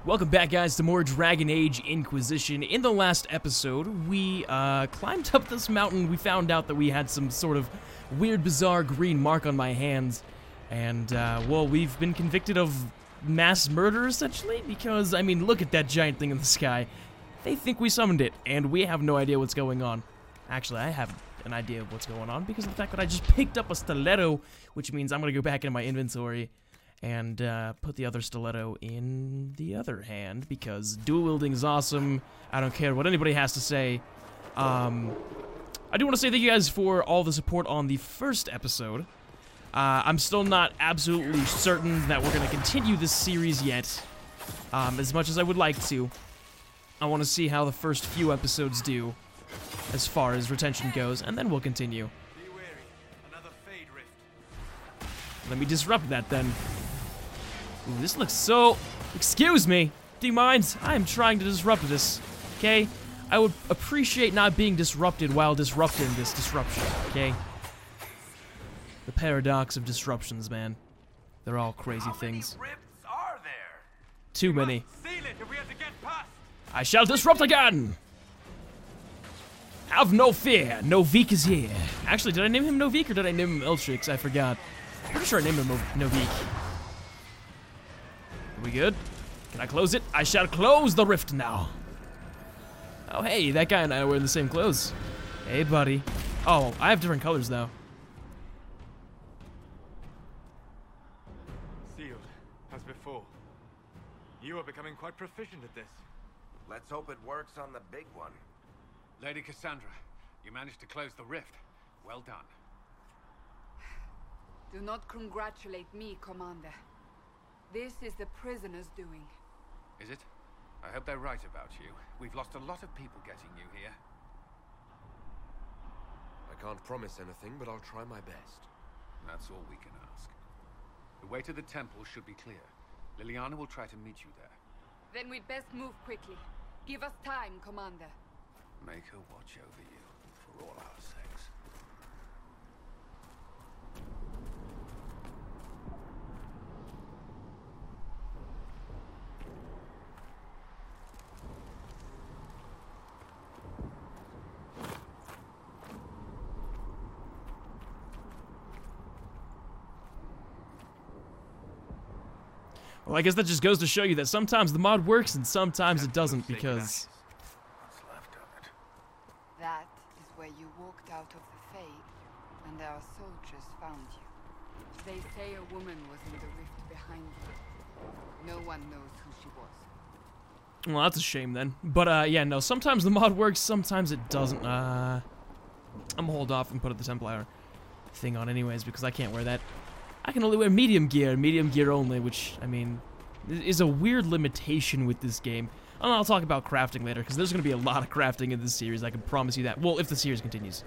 Welcome back, guys, to more Dragon Age Inquisition. In the last episode, we climbed up this mountain. We found out that we had some sort of weird, bizarre green mark on my hands. And, well, we've been convicted of mass murder, essentially, because, I mean, look at that giant thing in the sky. They think we summoned it, and we have no idea what's going on. Actually, I have an idea of what's going on because of the fact that I just picked up a stiletto, which means I'm going to go back into my inventory and put the other stiletto in the other hand, because dual wielding is awesome. I don't care what anybody has to say. I do want to say thank you guys for all the support on the first episode. I'm still not absolutely certain that we're going to continue this series yet, as much as I would like to. I want to see how the first few episodes do as far as retention goes, and then we'll continue. Let me disrupt that then. Ooh, this looks so... Excuse me! Do you mind? I am trying to disrupt this, okay? I would appreciate not being disrupted while disrupting this disruption, okay? The paradox of disruptions, man. They're all crazy things. How many rifts are there? Too many. Seal it if we have to get past. I shall disrupt again! Have no fear, Noviek is here. Actually, did I name him Noviek or did I name him Eltrix? I forgot. I'm pretty sure I named him Noviek. Are we good? Can I close it? I shall close the rift now. Oh, hey, that guy and I were in the same clothes. Hey, buddy. Oh, I have different colors, though. Sealed, as before. You are becoming quite proficient at this. Let's hope it works on the big one. Lady Cassandra, you managed to close the rift. Well done. Do not congratulate me, Commander. This is the prisoner's doing. Is it? I hope they're right about you. We've lost a lot of people getting you here. I can't promise anything, but I'll try my best. That's all we can ask. The way to the temple should be clear. Liliana will try to meet you there. Then we'd best move quickly. Give us time, Commander. Make her watch over you, for all our sakes. Well, I guess that just goes to show you that sometimes the mod works and sometimes it doesn't, because... What's left of it? That is where you walked out of the Fade, and our soldiers found you. They say a woman was in the rift behind you. No one knows who she was. Well, that's a shame then. But, yeah, no, sometimes the mod works, sometimes it doesn't. I'm gonna hold off and put the Templar thing on anyways, because I can't wear that. I can only wear medium gear only, which, I mean, is a weird limitation with this game. And I'll talk about crafting later, because there's going to be a lot of crafting in this series, I can promise you that. Well, if the series continues.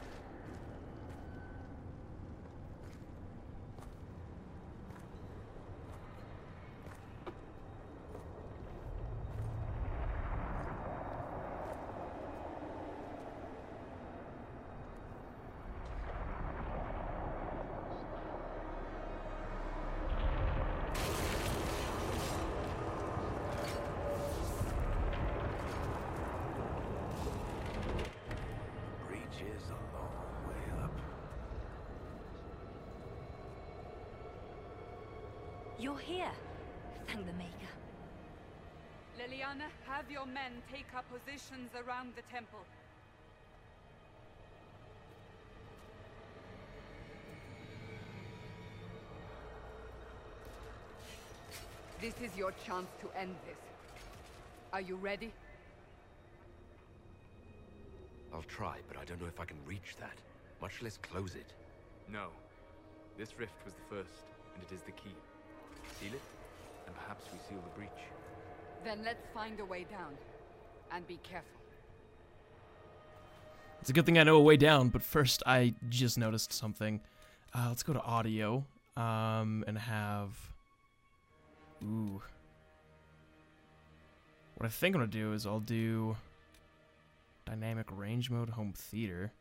You're here. Thank the Maker. Liliana, have your men take up positions around the temple. This is your chance to end this. Are you ready? I'll try, but I don't know if I can reach that, much less close it. No. This rift was the first, and it is the key. Seal it, and perhaps we seal the breach. Then let's find a way down. And be careful. It's a good thing I know a way down, but first I just noticed something. Let's go to audio, and have... Ooh. What I think I'm gonna do is I'll do... Dynamic range mode, home theater.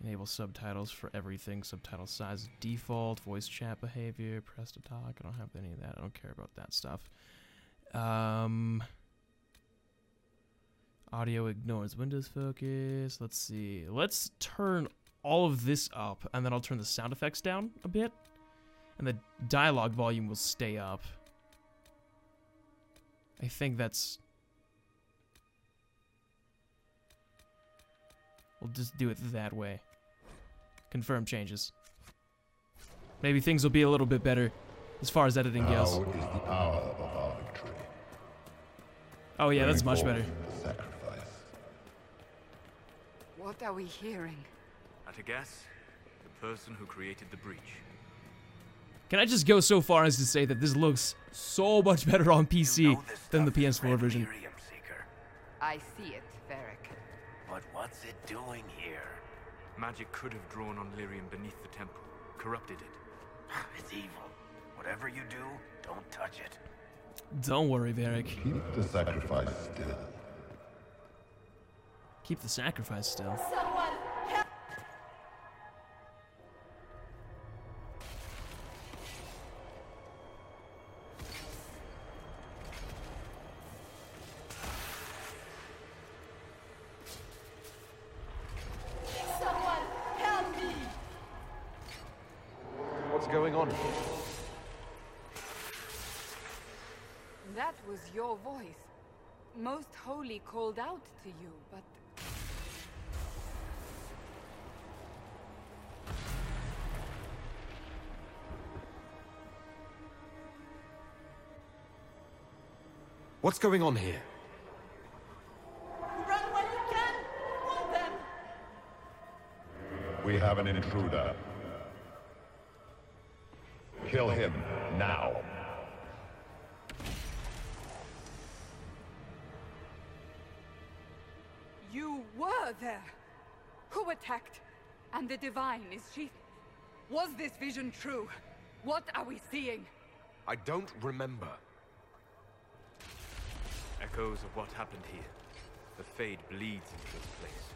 Enable subtitles for everything. Subtitle size default. Voice chat behavior. Press to talk. I don't have any of that. I don't care about that stuff. Audio ignores Windows focus. Let's see. Let's turn all of this up, and then I'll turn the sound effects down a bit. And the dialogue volume will stay up. I think that's... We'll just do it that way. Confirm changes. Maybe things will be a little bit better as far as editing goes. Now is the hour of our victory. Oh yeah, that's much Bring better. forth the sacrifice. What are we hearing? At a guess, the person who created the breach. Can I just go so far as to say that this looks so much better on PC than the PS4 version? I see it, Varric. But what's it doing here? Magic could have drawn on Lyrium beneath the temple, corrupted it. It's evil. Whatever you do, don't touch it. Don't worry, Varric. Keep the sacrifice still. Keep the sacrifice still. What's going on? That was your voice. Most Holy called out to you, but... What's going on here? Run while you can! Hold them! We have an intruder. Kill him now. You were there! Who attacked? And the Divine, is she... Was this vision true? What are we seeing? I don't remember. Echoes of what happened here. The Fade bleeds into this place.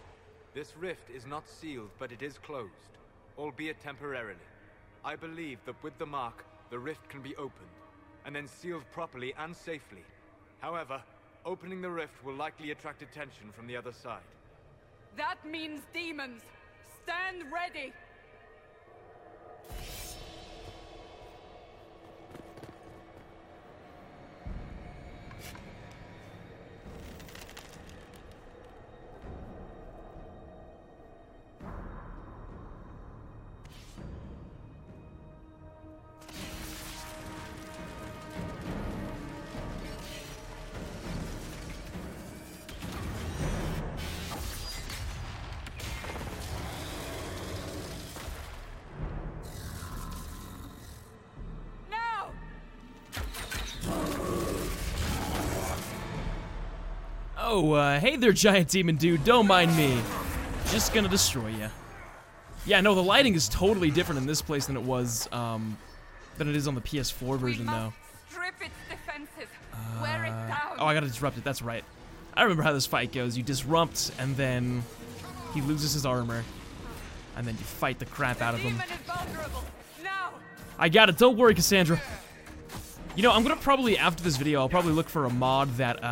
This rift is not sealed, but it is closed, albeit temporarily. I believe that with the mark, the rift can be opened, and then sealed properly and safely. However, opening the rift will likely attract attention from the other side. That means demons! Stand ready! Oh, hey there, giant demon dude. Don't mind me. Just gonna destroy you. Yeah, no, the lighting is totally different in this place than it was, than it is on the PS4 version, though. Strip its defenses. Wear it down. Oh, I gotta disrupt it. That's right. I remember how this fight goes. You disrupt, and then he loses his armor, and then you fight the crap out of him. Demon is vulnerable. Now. I got it. Don't worry, Cassandra. You know, I'm gonna probably, after this video, I'll probably look for a mod that,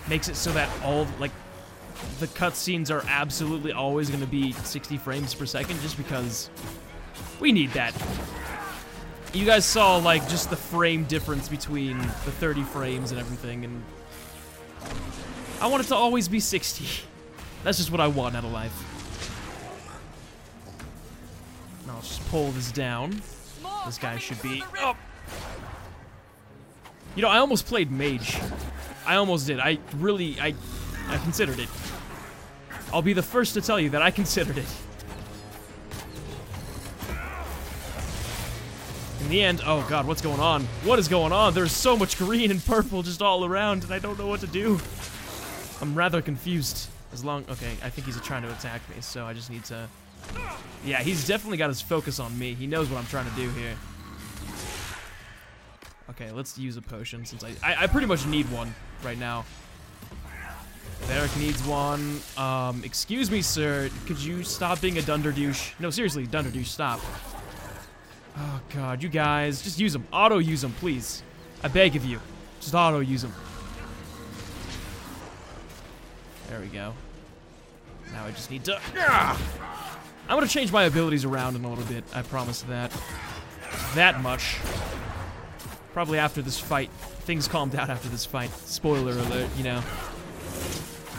makes it so that all, like, the cutscenes are absolutely always going to be 60 frames per second, just because we need that. You guys saw, like, just the frame difference between the 30 frames and everything, and I want it to always be 60. That's just what I want out of life. Now I'll just pull this down. This guy should be up. You know, I almost played mage. I almost did. I considered it. I'll be the first to tell you that I considered it. In the end, oh god, what's going on? What is going on? There's so much green and purple just all around, and I don't know what to do. I'm rather confused. Okay, I think he's trying to attack me, so I just need to... Yeah, he's definitely got his focus on me. He knows what I'm trying to do here. Okay, let's use a potion, since I pretty much need one right now. Varric needs one. Excuse me, sir. Could you stop being a dunderdouche? No, seriously, dunderdouche, stop. Oh, God, you guys. Just use them. Auto-use them, please. I beg of you. Just auto-use them. There we go. Now I just need to... I'm gonna change my abilities around in a little bit. I promise that. That much. Probably after this fight. Things calmed down after this fight. Spoiler alert, you know.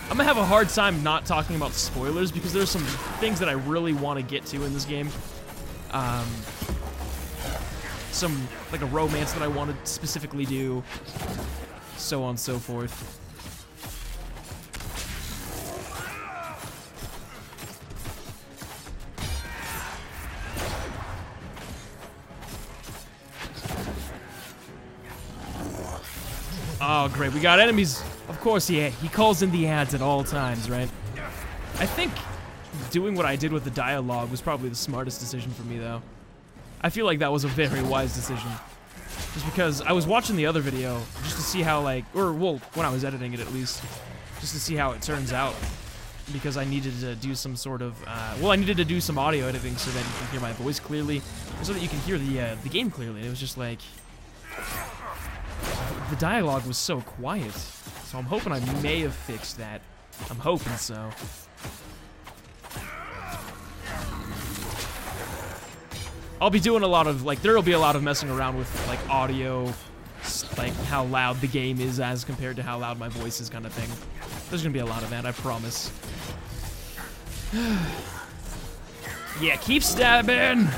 I'm gonna have a hard time not talking about spoilers because there's some things that I really want to get to in this game. Some, like a romance that I want to specifically do. So on and so forth. Oh, great. We got enemies. Of course, he calls in the ads at all times, right? I think doing what I did with the dialogue was probably the smartest decision for me, though. I feel like that was a very wise decision. Just because I was watching the other video just to see how, like, or, well, when I was editing it at least, just to see how it turns out. Because I needed to do some sort of, well, I needed to do some audio editing so that you can hear my voice clearly, so that you can hear the game clearly. It was just like... The dialogue was so quiet, so I'm hoping I may have fixed that. I'm hoping so. I'll be doing a lot of, like, there'll be a lot of messing around with, like, audio, like, how loud the game is as compared to how loud my voice is kind of thing. There's gonna be a lot of that, I promise. Yeah, keep stabbing!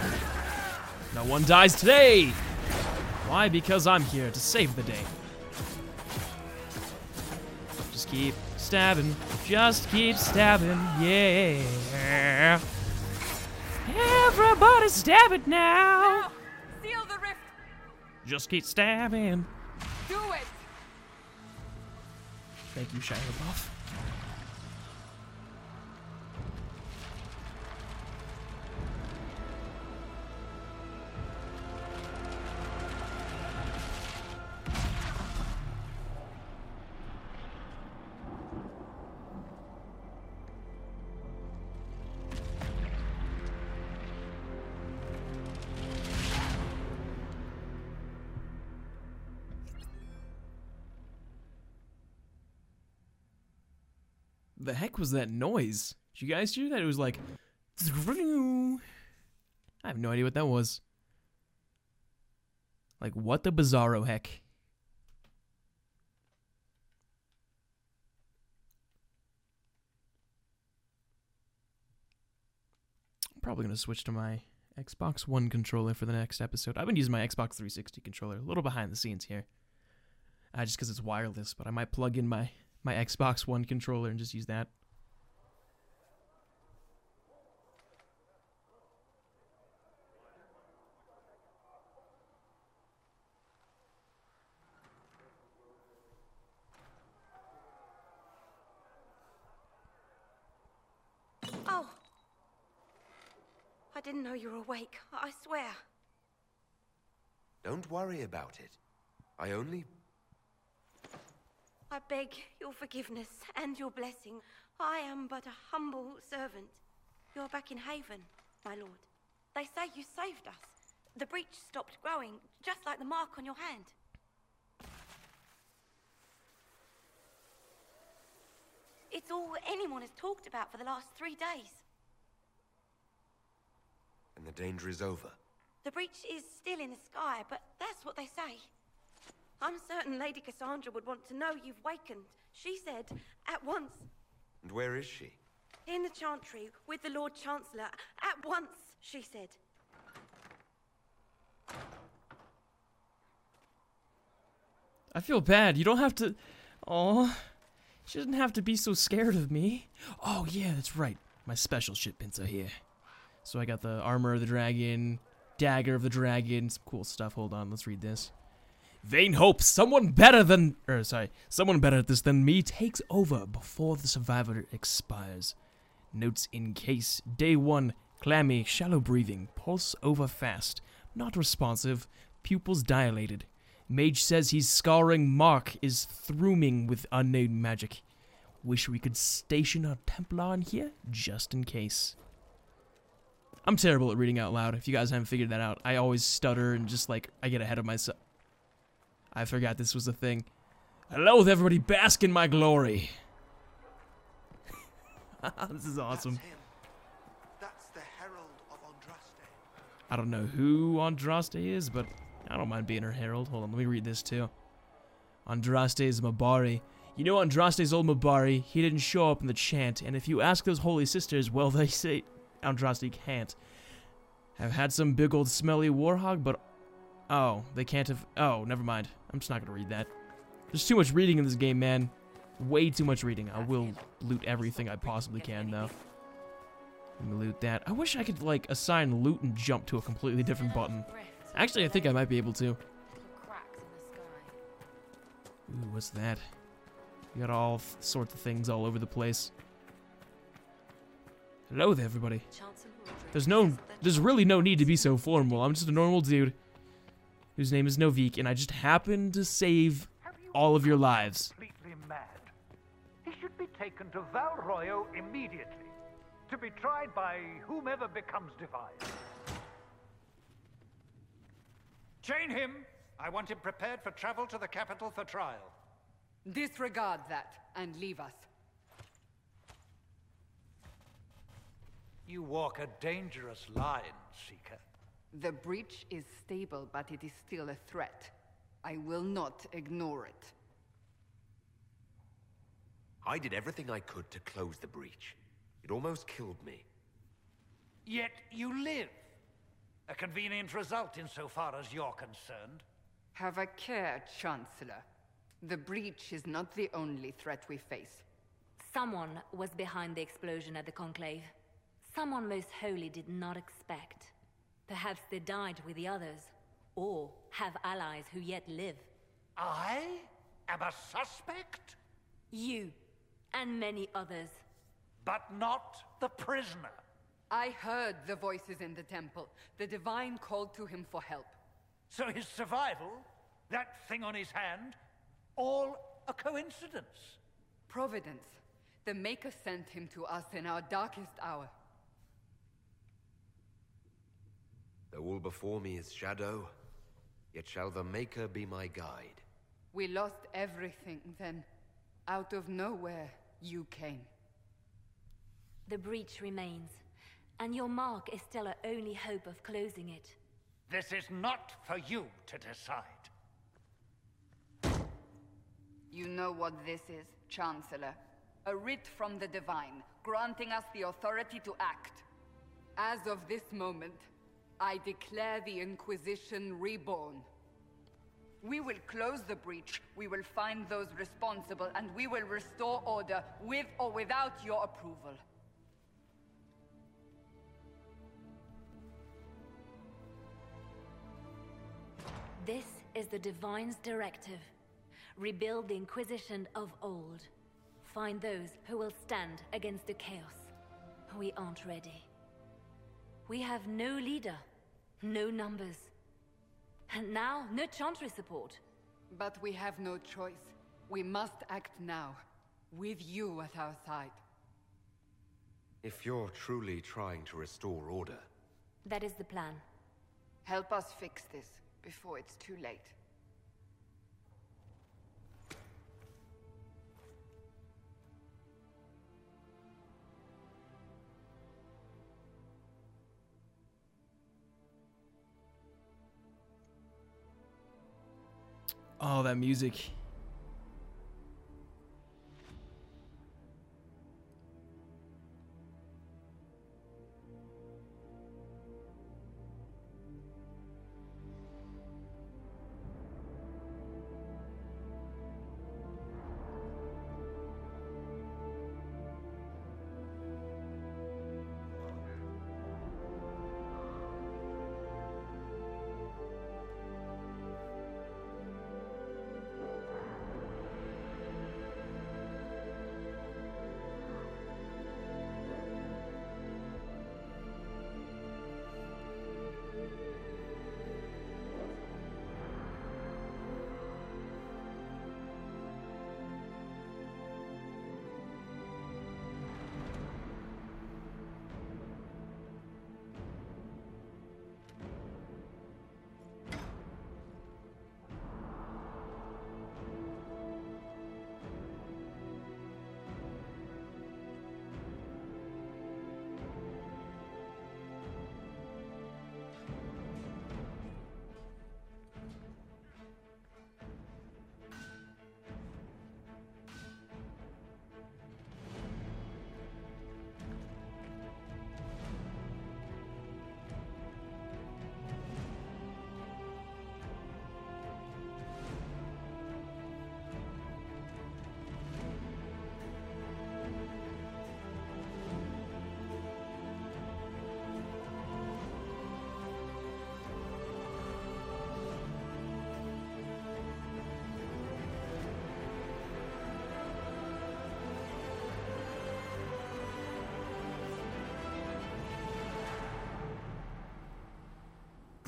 No one dies today! Why? Because I'm here to save the day. Just keep stabbing. Just keep stabbing. Yeah. Everybody stab it now. Now, seal the rift. Just keep stabbing. Do it. Thank you, Shia LaBeouf. The heck was that noise? Did you guys hear that? It was like... I have no idea what that was. Like, what the bizarro heck? I'm probably going to switch to my Xbox One controller for the next episode. I've been using my Xbox 360 controller. A little behind the scenes here. Just because it's wireless, but I might plug in my Xbox One controller and just use that. Oh. I didn't know you were awake, I swear. Don't worry about it. I beg your forgiveness and your blessing. I am but a humble servant. You're back in Haven, my lord. They say you saved us. The breach stopped growing, just like the mark on your hand. It's all anyone has talked about for the last 3 days. And the danger is over. The breach is still in the sky, but that's what they say. I'm certain Lady Cassandra would want to know you've wakened. She said, at once. And where is she? In the Chantry, with the Lord Chancellor. At once, she said. I feel bad. You don't have to... Aw. She doesn't have to be so scared of me. Oh, yeah, that's right. My special shipments are here. So I got the Armor of the Dragon, Dagger of the Dragon, some cool stuff. Hold on, let's read this. Vain hope, someone better at this than me takes over before the survivor expires. Notes in case. Day 1, clammy, shallow breathing, pulse over fast, not responsive, pupils dilated. Mage says he's scarring mark is throoming with unknown magic. Wish we could station a Templar in here, just in case. I'm terrible at reading out loud, if you guys haven't figured that out. I always stutter and just, like, I get ahead of myself. I forgot this was a thing. Hello there, everybody. Bask in my glory. This is awesome. That's him. That's the Herald of Andraste. I don't know who Andraste is, but I don't mind being her herald. Hold on, let me read this too. Andraste is Mabari. You know Andraste's old Mabari. He didn't show up in the chant, and if you ask those holy sisters, well, they say Andraste can't. I've had some big old smelly warhog, but... Oh, they can't have... Oh, never mind. I'm just not gonna read that. There's too much reading in this game, man. Way too much reading. I will loot everything I possibly can, though. Let me loot that. I wish I could, like, assign loot and jump to a completely different button. Actually, I think I might be able to. Ooh, what's that? You got all sorts of things all over the place. Hello there, everybody. There's really no need to be so formal. I'm just a normal dude whose name is Noviek, and I just happened to save all of your lives. Completely mad. He should be taken to Val Royo immediately, to be tried by whomever becomes divine. Chain him. I want him prepared for travel to the capital for trial. Disregard that and leave us. You walk a dangerous line, Seeker. The breach is stable, but it is still a threat. I will not ignore it. I did everything I could to close the breach. It almost killed me. Yet you live. A convenient result insofar as you're concerned. Have a care, Chancellor. The breach is not the only threat we face. Someone was behind the explosion at the Conclave. Someone most holy did not expect. Perhaps they died with the others, or have allies who yet live. I am a suspect? You, and many others. But not the prisoner. I heard the voices in the temple. The Divine called to him for help. So his survival, that thing on his hand, all a coincidence? Providence. The Maker sent him to us in our darkest hour. Though all before me is shadow, yet shall the Maker be my guide. We lost everything then. Out of nowhere, you came. The breach remains, and your mark is still our only hope of closing it. This is not for you to decide. You know what this is, Chancellor. A writ from the Divine, granting us the authority to act. As of this moment, I declare the Inquisition reborn. We will close the breach, we will find those responsible, and we will restore order, with or without your approval. This is the Divine's directive. Rebuild the Inquisition of old. Find those who will stand against the chaos. We aren't ready. We have no leader, no numbers. And now, no Chantry support. But we have no choice. We must act now, with you at our side. If you're truly trying to restore order... That is the plan. Help us fix this, before it's too late. Oh, that music.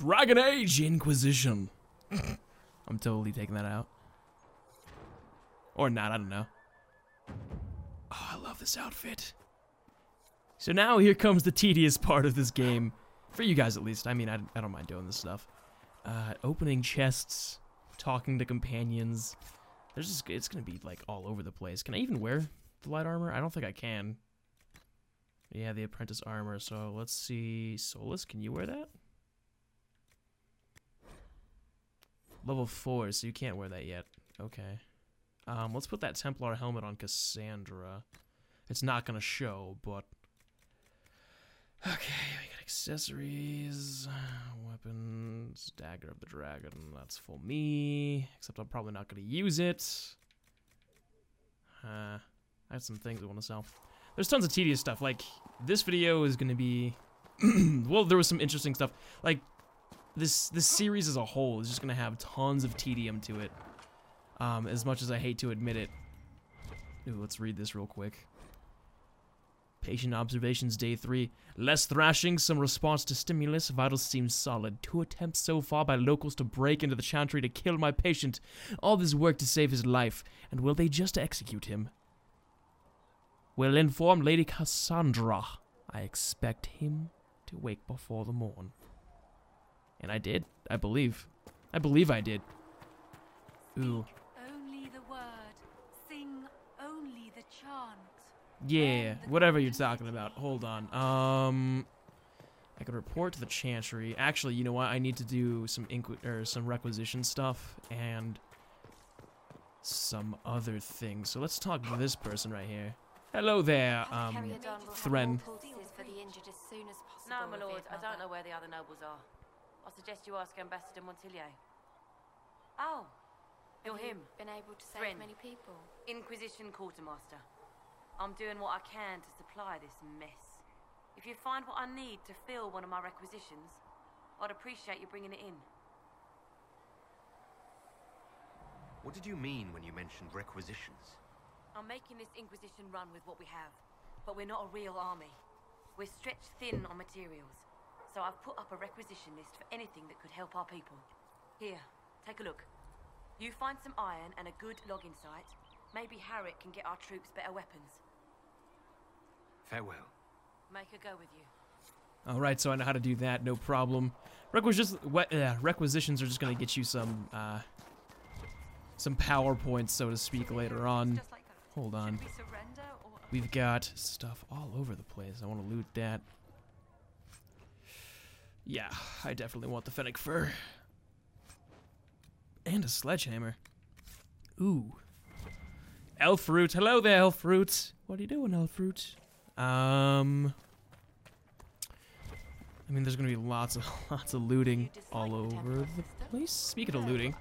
Dragon Age Inquisition. I'm totally taking that out. Or not, I don't know. Oh, I love this outfit. So now here comes the tedious part of this game. For you guys at least. I mean, I don't mind doing this stuff. Opening chests, talking to companions. There's just, it's gonna be like all over the place. Can I even wear the light armor? I don't think I can. Yeah, the apprentice armor. So let's see. Solus, can you wear that? Level 4, so you can't wear that yet. Okay. Let's put that Templar helmet on Cassandra. It's not gonna show, but... Okay, we got accessories, weapons, Dagger of the Dragon, that's for me, except I'm probably not gonna use it. I have some things I want to sell. There's tons of tedious stuff, like, this video is gonna be... well, there was some interesting stuff. Like, this series as a whole is just gonna have tons of tedium to it. As much as I hate to admit it. Ooh, let's read this real quick. Patient observations, day 3. Less thrashing, some response to stimulus. Vitals seem solid. 2 attempts so far by locals to break into the chantry to kill my patient. All this work to save his life. And will they just execute him? Will inform Lady Cassandra. I expect him to wake before the morn. And I did, I believe. I believe I did. Ooh. Only the word. Sing only the chant. Yeah, whatever you're talking about. Hold on. I could report to the chantry. Actually, you know what? I need to do some some requisition stuff and some other things. So let's talk to this person right here. Hello there, Thren. No, my lord, I don't know where the other nobles are. I suggest you ask Ambassador Montillier. Oh, you're him. Been able to save many people? Inquisition quartermaster. I'm doing what I can to supply this mess. If you find what I need to fill one of my requisitions, I'd appreciate you bringing it in. What did you mean when you mentioned requisitions? I'm making this Inquisition run with what we have, but we're not a real army. We're stretched thin on materials, so I've put up a requisition list for anything that could help our people. Here, take a look. You find some iron and a good logging site, maybe Harriet can get our troops better weapons. Farewell. Make her go with you. Alright, so I know how to do that, no problem. Requisitions are just gonna get you some PowerPoints, so to speak, later on. Hold on. We've got stuff all over the place. I want to loot that. Yeah, I definitely want the Fennec Fur. And a sledgehammer. Ooh. Elf Fruit. Hello there, Elf Fruit. What are you doing, Elf Fruit? I mean, there's gonna be lots of looting all over the place. Speaking of looting,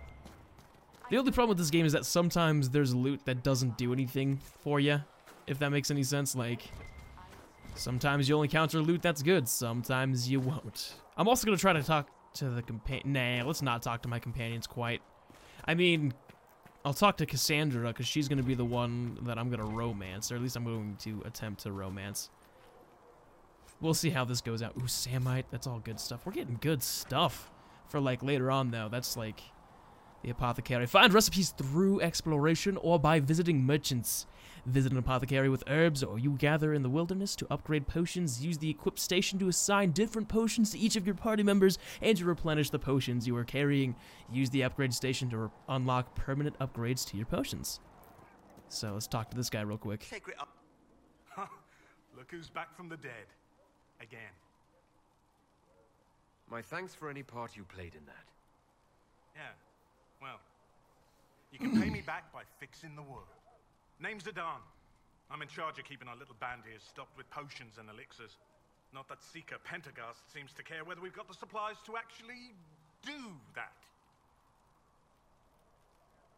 the only problem with this game is that sometimes there's loot that doesn't do anything for you, if that makes any sense. Like, sometimes you'll encounter loot that's good, sometimes you won't. I'm also gonna try to talk to the companion. Nah, let's not talk to my companions quite. I mean, I'll talk to Cassandra, because she's gonna be the one that I'm gonna romance, or at least I'm going to attempt to romance. We'll see how this goes out. Ooh, Samite, that's all good stuff. We're getting good stuff for, like, later on, though. That's, like, the apothecary. Find recipes through exploration or by visiting merchants. Visit an apothecary with herbs, or you gather in the wilderness to upgrade potions. Use the equip station to assign different potions to each of your party members and to replenish the potions you are carrying. Use the upgrade station to unlock permanent upgrades to your potions. So let's talk to this guy real quick. Secret up. Look who's back from the dead. Again. My thanks for any part you played in that. Yeah, well, you can pay me back by fixing the world. Name's Adan. I'm in charge of keeping our little band here stocked with potions and elixirs. Not that Seeker Pentagast seems to care whether we've got the supplies to actually do that.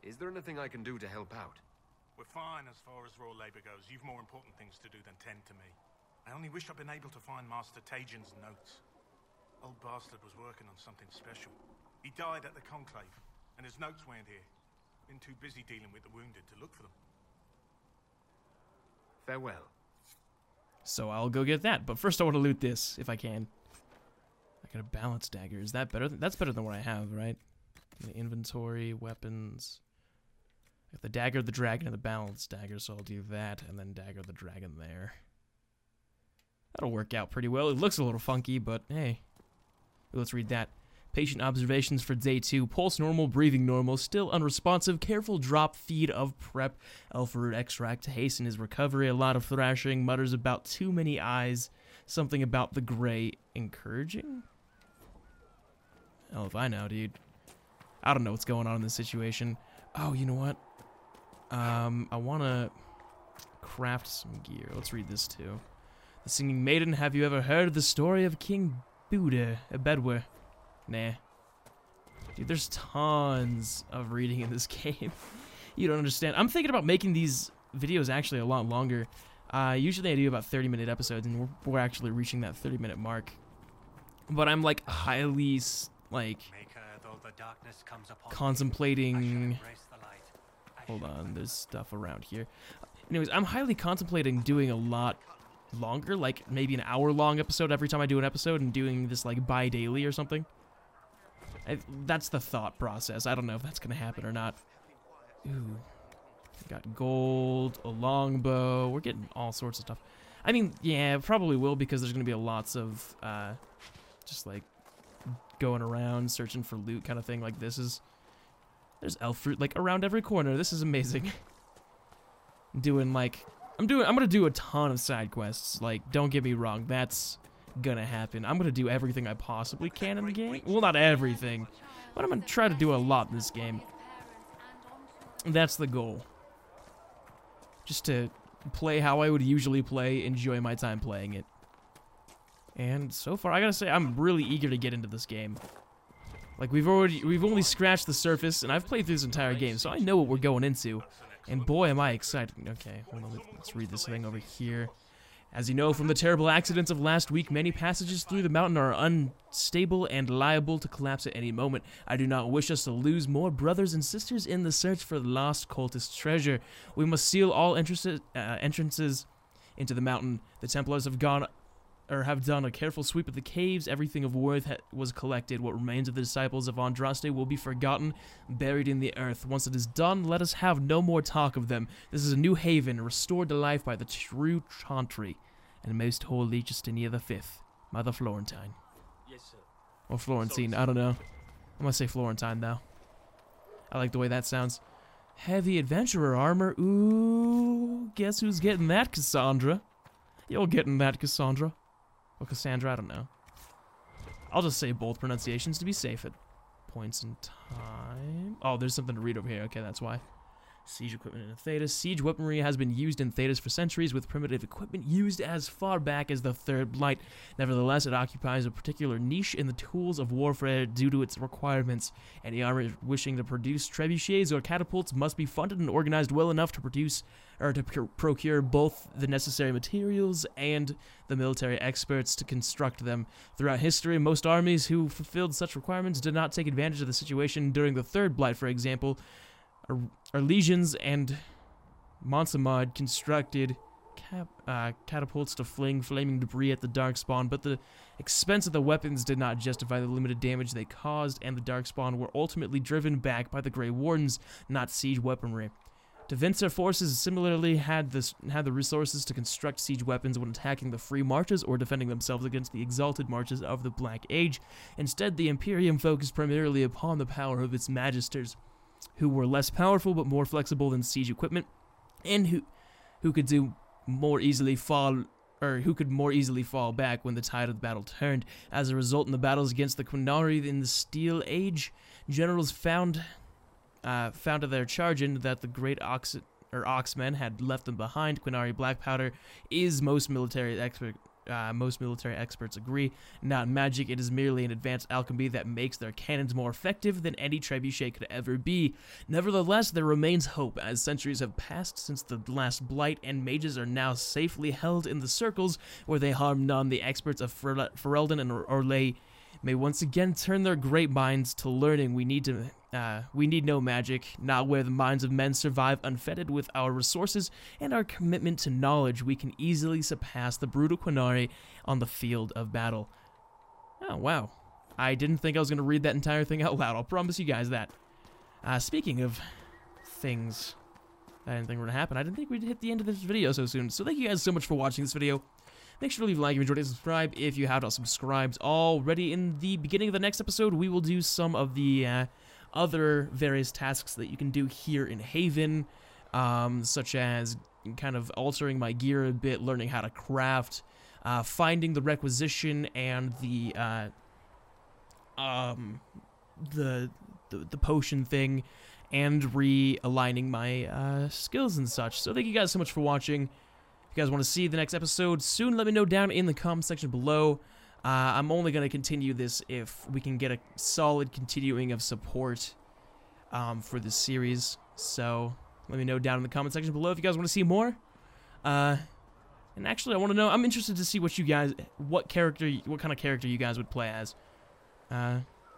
Is there anything I can do to help out? We're fine as far as raw labor goes. You've more important things to do than tend to me. I only wish I'd been able to find Master Tajin's notes. Old bastard was working on something special. He died at the Conclave, and his notes weren't here. Been too busy dealing with the wounded to look for them. Farewell. So I'll go get that, but first I want to loot this, if I can. got a balance dagger. Is that better? That's better than what I have, right? The inventory, weapons. I got the dagger of the dragon and the balance dagger, so I'll do that, and then dagger of the dragon there. That'll work out pretty well. It looks a little funky, but hey. Let's read that. Patient observations for day 2. Pulse normal, breathing normal, still unresponsive. Careful drop feed of prep alpha root extract to hasten his recovery. A lot of thrashing. Mutters about too many eyes. Something about the gray. Encouraging? Hell if I know, dude. I don't know what's going on in this situation. Oh, you know what? I want to craft some gear. Let's read this too. The Singing Maiden, have you ever heard the story of King Bedware? Nah. Dude, there's tons of reading in this game. You don't understand. I'm thinking about making these videos actually a lot longer. Usually I do about 30-minute episodes, and we're actually reaching that 30-minute mark. But I'm like highly contemplating. Hold on, there's stuff around here. Anyways, I'm highly contemplating doing a lot longer, like maybe an hour-long episode every time I do an episode, and doing this like bi-daily or something. That's the thought process. I don't know if that's gonna happen or not. Ooh, got gold, a longbow. We're getting all sorts of stuff. I mean, yeah, probably will, because there's gonna be lots of just like going around searching for loot kind of thing. Like there's elf fruit like around every corner. This is amazing. I'm gonna do a ton of side quests. Like, don't get me wrong, that's gonna happen. I'm gonna do everything I possibly can in the game. Well, not everything, but I'm gonna try to do a lot in this game. That's the goal. Just to play how I would usually play, enjoy my time playing it. And so far, I gotta say, I'm really eager to get into this game. Like, we've only scratched the surface, and I've played through this entire game, so I know what we're going into. And boy, am I excited. Okay, hold on, let's read this thing over here. As you know from the terrible accidents of last week, many passages through the mountain are unstable and liable to collapse at any moment. I do not wish us to lose more brothers and sisters in the search for the lost cultist treasure. We must seal all entrances into the mountain. The Templars have done a careful sweep of the caves. Everything of worth was collected. What remains of the disciples of Andraste will be forgotten, buried in the earth. Once it is done, let us have no more talk of them. This is a new haven, restored to life by the true Chantry, and most holy Justinia V, Mother Florentine. Yes, sir. Or Florentine, I don't know. I'm gonna say Florentine, though. I like the way that sounds. Heavy adventurer armor. Ooh, guess who's getting that, Cassandra? You're getting that, Cassandra. Or Cassandra, I don't know. I'll just say both pronunciations to be safe at points in time. Oh, there's something to read over here. Okay, that's why. Siege equipment in Thedas. Siege weaponry has been used in Thedas for centuries, with primitive equipment used as far back as the Third Blight. Nevertheless, it occupies a particular niche in the tools of warfare due to its requirements. Any army wishing to produce trebuchets or catapults must be funded and organized well enough to produce or to procure both the necessary materials and the military experts to construct them. Throughout history, most armies who fulfilled such requirements did not take advantage of the situation. During the Third Blight, for example, our legions and Monsamad constructed catapults to fling flaming debris at the Darkspawn, but the expense of the weapons did not justify the limited damage they caused, and the Darkspawn were ultimately driven back by the Grey Wardens, not siege weaponry. Tevinter forces similarly had the resources to construct siege weapons when attacking the Free Marches or defending themselves against the Exalted Marches of the Black Age. Instead, the Imperium focused primarily upon the power of its magisters, who were less powerful but more flexible than siege equipment, and who could more easily fall back when the tide of the battle turned. As a result, in the battles against the Quinari in the Steel Age, generals found to their chagrin that the great Oxmen had left them behind. Quinari black powder is most military experts agree, not magic. It is merely an advanced alchemy that makes their cannons more effective than any trebuchet could ever be. Nevertheless, there remains hope, as centuries have passed since the last blight, and mages are now safely held in the circles where they harm none. The experts of Ferelden and Orlais may once again turn their great minds to learning. We need no magic, not where the minds of men survive unfettered. With our resources and our commitment to knowledge, we can easily surpass the brutal Quinari on the field of battle. Oh, wow. I didn't think I was going to read that entire thing out loud. I'll promise you guys that. Speaking of things I didn't think were going to happen, I didn't think we'd hit the end of this video so soon. So thank you guys so much for watching this video. Make sure to leave a like if you enjoyed it, subscribe if you have not subscribed already. In the beginning of the next episode, we will do some of the other various tasks that you can do here in Haven, such as kind of altering my gear a bit, learning how to craft, finding the requisition and the potion thing, and realigning my skills and such. So thank you guys so much for watching. If you guys want to see the next episode soon, let me know down in the comment section below. I'm only going to continue this if we can get a solid continuing of support for this series. So let me know down in the comment section below if you guys want to see more. And actually, I want to know, I'm interested to see what kind of character you guys would play as.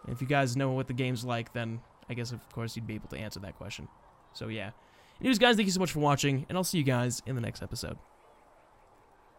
If you guys know what the game's like, then I guess, of course, you'd be able to answer that question. So, yeah. Anyways, guys, thank you so much for watching, and I'll see you guys in the next episode.